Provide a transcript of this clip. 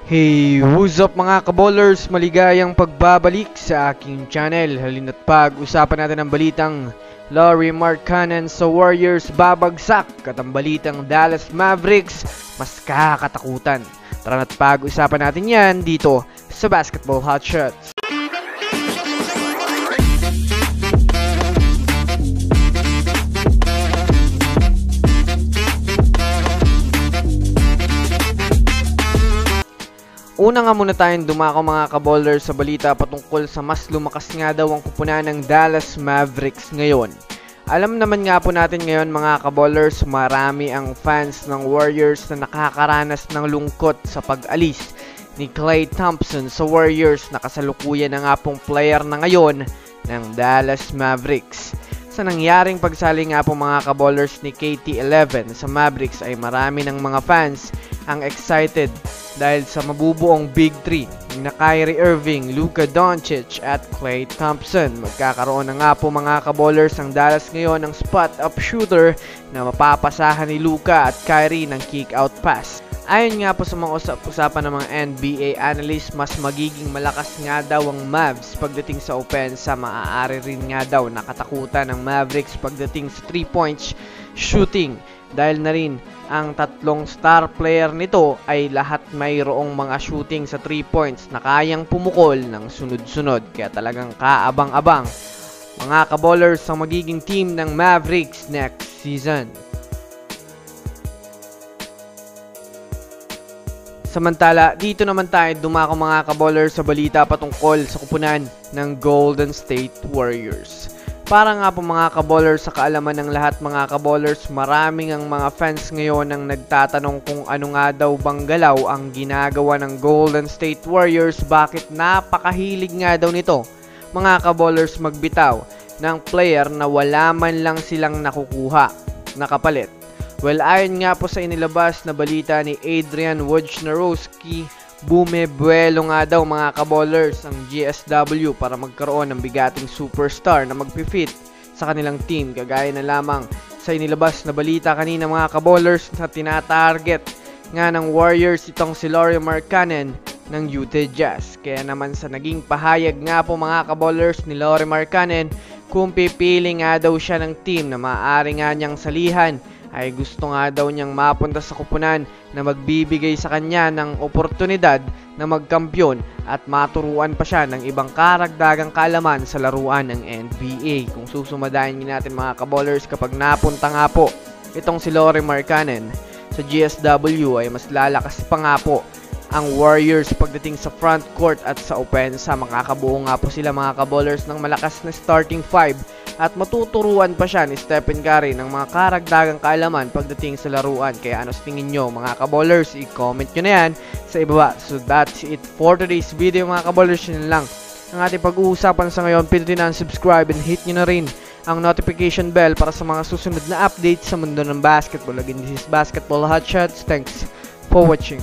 Hey, what's up mga kaballers? Maligayang pagbabalik sa aking channel. Halina't pag-usapan natin ang balitang Lauri Markkanen sa Warriors babagsak at ang balitang Dallas Mavericks mas kakatakutan. Tara na't pag-usapan natin yan dito sa Basketball Hotshots. Una nga muna tayong dumako mga kaballers sa balita patungkol sa mas lumakas nga daw ang kupunan ng Dallas Mavericks ngayon. Alam naman nga po natin ngayon mga kaballers, marami ang fans ng Warriors na nakakaranas ng lungkot sa pag-alis ni Klay Thompson sa Warriors na kasalukuyan na nga pong player na ngayon ng Dallas Mavericks. Sa nangyaring pagsali nga po mga kaballers ni KT11 sa Mavericks ay marami ng mga fans ang excited dahil sa mabubuong Big 3 na Kyrie Irving, Luka Doncic at Klay Thompson. Magkakaroon na nga po mga kaballers ang Dallas ngayon ng spot-up shooter na mapapasahan ni Luka at Kyrie ng kick-out pass. Ayon nga po sa mga usapan ng mga NBA analysts, mas magiging malakas nga daw ang Mavs pagdating sa opensa. Maaari rin nga daw nakatakutan ng Mavericks pagdating sa 3-point shooting. Dahil na rin ang tatlong star player nito ay lahat mayroong mga shooting sa 3 points na kayang pumukol ng sunod-sunod. Kaya talagang kaabang-abang mga kaballers ang magiging team ng Mavericks next season. Samantala, dito naman tayo dumako mga kaballers sa balita patungkol sa kupunan ng Golden State Warriors. Para nga po mga kaballers, sa kaalaman ng lahat mga kaballers, maraming ang mga fans ngayon ang nagtatanong kung ano nga daw bang galaw ang ginagawa ng Golden State Warriors. Bakit napakahilig nga daw nito mga kaballers magbitaw ng player na wala man lang silang nakukuha na kapalit. Well, ayon nga po sa inilabas na balita ni Adrian Wojnarowski, bumebuelo nga daw mga kaballers ang GSW para magkaroon ng bigating superstar na magpifit sa kanilang team. Kagaya na lamang sa inilabas na balita kanina mga kaballers na tinatarget nga ng Warriors itong si Lauri Markkanen ng Utah Jazz. Kaya naman sa naging pahayag nga po mga kaballers ni Lauri Markkanen, kung pipili nga daw siya ng team na maaari nga niyang salihan, ay gusto nga daw niyang mapunta sa kupunan na magbibigay sa kanya ng oportunidad na magkampiyon at maturuan pa siya ng ibang karagdagang kaalaman sa laruan ng NBA. Kung susumadayin natin mga kaballers, kapag napunta nga po itong si Lauri Markkanen sa GSW ay mas lalakas pa nga po ang Warriors pagdating sa front court at sa opensa. Makakabuo nga po sila mga kaballers ng malakas na starting 5 at matuturuan pa siya ni Stephen Curry ng mga karagdagang kaalaman pagdating sa laruan. Kaya ano sa tingin nyo mga kaballers? I-comment nyo na yan sa ibaba. So that's it for today's video mga kaballers. Yun lang ang ating pag-uusapan sa ngayon. Pindutin na ang subscribe and hit nyo na rin ang notification bell para sa mga susunod na updates sa mundo ng basketball. Again, this is Basketball Hotshots. Thanks for watching.